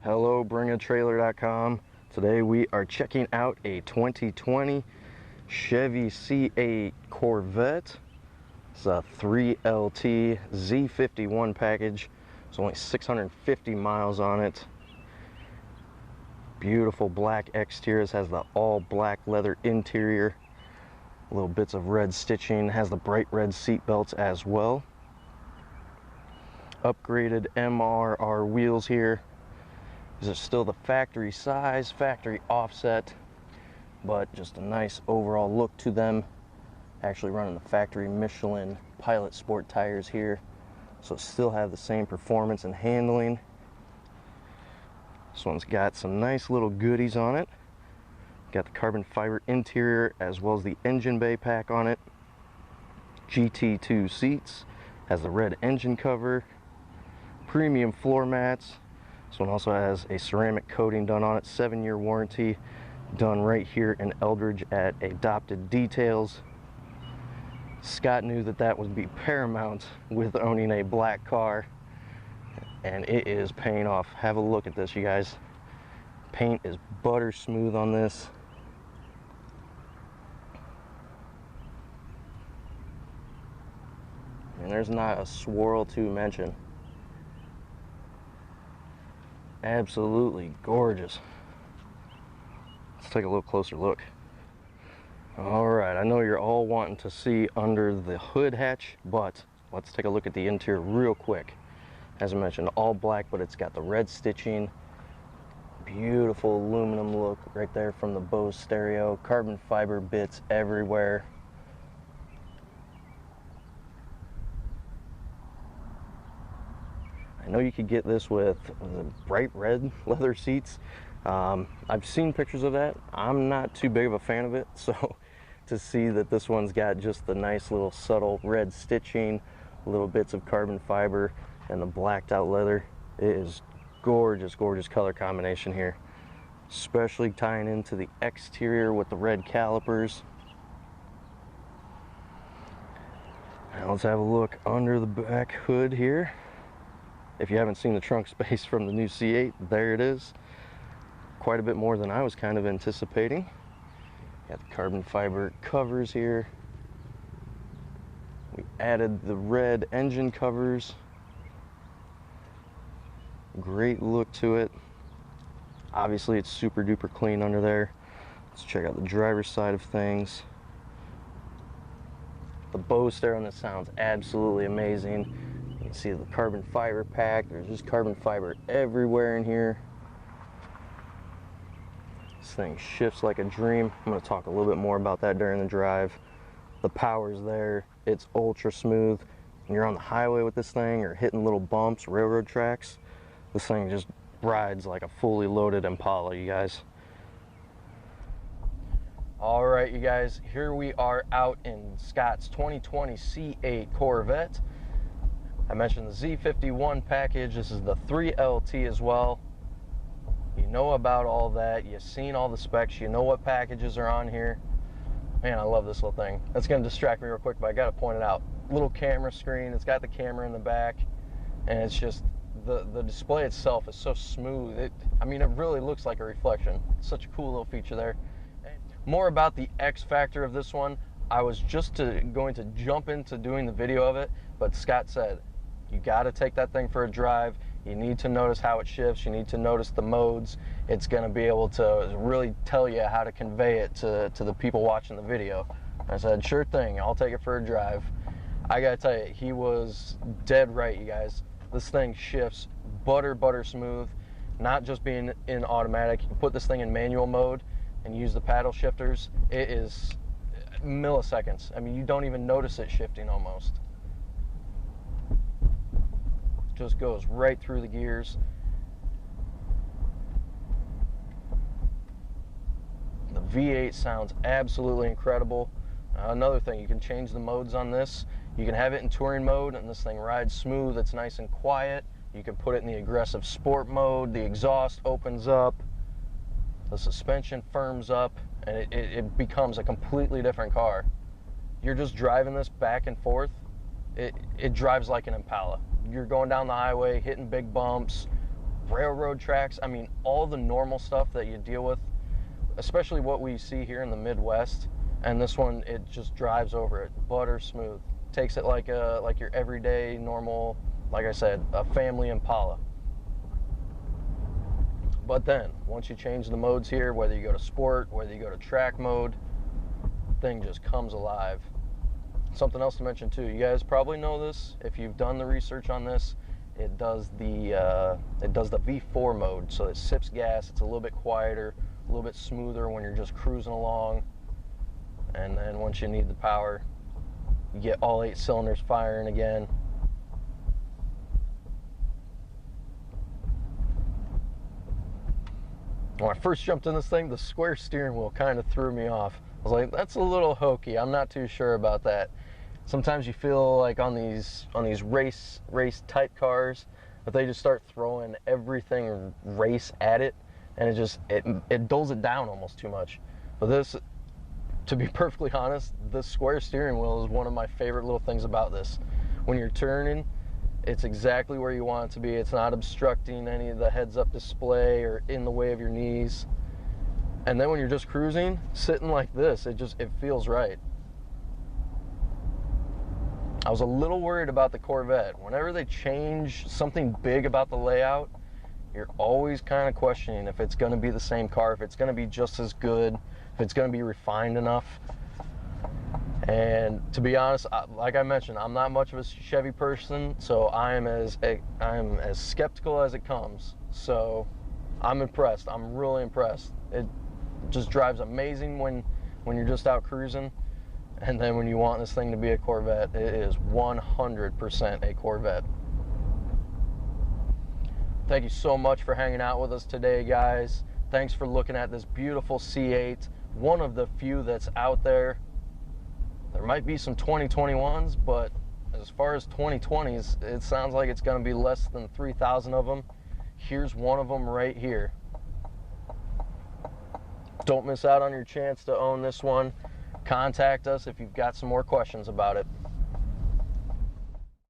Hello, bringatrailer.com. Today we are checking out a 2020 Chevy C8 Corvette. It's a 3LT Z51 package. There's only 650 miles on it. Beautiful black exterior. It has the all black leather interior. Little bits of red stitching. Has the bright red seat belts as well. Upgraded MRR wheels here. These are still the factory size, factory offset, but just a nice overall look to them. Actually running the factory Michelin Pilot Sport tires here, so still have the same performance and handling. This one's got some nice little goodies on it. Got the carbon fiber interior as well as the engine bay pack on it. GT2 seats, has the red engine cover, premium floor mats. This one also has a ceramic coating done on it, 7-year warranty, done right here in Eldridge at Adopted Details. Scott knew that that would be paramount with owning a black car, and it is paying off. Have a look at this, you guys. Paint is butter smooth on this. And there's not a swirl to mention. Absolutely gorgeous. Let's take a little closer look. All right, I know you're all wanting to see under the hood hatch, but let's take a look at the interior real quick. As I mentioned, all black, but it's got the red stitching. Beautiful aluminum look right there from the Bose stereo. Carbon fiber bits everywhere. I know you could get this with the bright red leather seats. I've seen pictures of that. I'm not too big of a fan of it, so to see that this one's got just the nice little subtle red stitching, little bits of carbon fiber, and the blacked out leather, it is gorgeous, gorgeous color combination here. Especially tying into the exterior with the red calipers. Now let's have a look under the back hood here. If you haven't seen the trunk space from the new C8, there it is. Quite a bit more than I was kind of anticipating. Got the carbon fiber covers here. We added the red engine covers. Great look to it. Obviously it's super duper clean under there. Let's check out the driver's side of things. The Bose stereo on this sounds absolutely amazing. You can see the carbon fiber pack. There's just carbon fiber everywhere in here. This thing shifts like a dream. I'm going to talk a little bit more about that during the drive. The power's there. It's ultra smooth. When you're on the highway with this thing or hitting little bumps, railroad tracks, this thing just rides like a fully loaded Impala, you guys. All right, you guys, here we are out in Scott's 2020 C8 Corvette. I mentioned the Z51 package. This is the 3LT as well. You know about all that. You've seen all the specs. You know what packages are on here. Man, I love this little thing. That's going to distract me real quick, but I got to point it out. Little camera screen. It's got the camera in the back, and it's just the display itself is so smooth. I mean, it really looks like a reflection. Such a cool little feature there. More about the X factor of this one. I was just going to jump into doing the video of it, but Scott said, you got to take that thing for a drive. You need to notice how it shifts. You need to notice the modes. It's going to be able to really tell you how to convey it to the people watching the video. I said, sure thing, I'll take it for a drive. I got to tell you, he was dead right, you guys. This thing shifts butter smooth, not just being in automatic. You can put this thing in manual mode and use the paddle shifters. It is milliseconds. I mean, you don't even notice it shifting almost. Just goes right through the gears. The V8 sounds absolutely incredible. Another thing, you can change the modes on this. You can have it in touring mode and this thing rides smooth. It's nice and quiet. You can put it in the aggressive sport mode. The exhaust opens up. The suspension firms up, and it becomes a completely different car. You're just driving this back and forth. It drives like an Impala. You're going down the highway, hitting big bumps, railroad tracks. I mean, all the normal stuff that you deal with, especially what we see here in the Midwest. And this one, it just drives over it, butter smooth. Takes it like your everyday normal, like I said, a family Impala. But then, once you change the modes here, whether you go to sport, whether you go to track mode, thing just comes alive. Something else to mention too, you guys probably know this if you've done the research on this. It does the V4 mode, so it sips gas. It's a little bit quieter, a little bit smoother when you're just cruising along. And then once you need the power, you get all 8 cylinders firing again. When I first jumped in this thing, the square steering wheel kind of threw me off. I was like, that's a little hokey. I'm not too sure about that. Sometimes you feel like on these race type cars that they just start throwing everything race at it, and it dulls it down almost too much. But this, to be perfectly honest, the square steering wheel is one of my favorite little things about this. When you're turning, it's exactly where you want it to be. It's not obstructing any of the heads-up display or in the way of your knees. And then when you're just cruising, sitting like this, it feels right. I was a little worried about the Corvette. Whenever they change something big about the layout, you're always kind of questioning if it's going to be the same car, if it's going to be just as good, if it's going to be refined enough. And to be honest, like I mentioned, I'm not much of a Chevy person, so I am as skeptical as it comes. So I'm impressed. I'm really impressed. It just drives amazing when you're just out cruising. And then when you want this thing to be a Corvette, it is 100% a Corvette. Thank you so much for hanging out with us today, guys. Thanks for looking at this beautiful C8, one of the few that's out there. There might be some 2021s, but as far as 2020s, it sounds like it's going to be less than 3,000 of them. Here's one of them right here. Don't miss out on your chance to own this one. Contact us if you've got some more questions about it.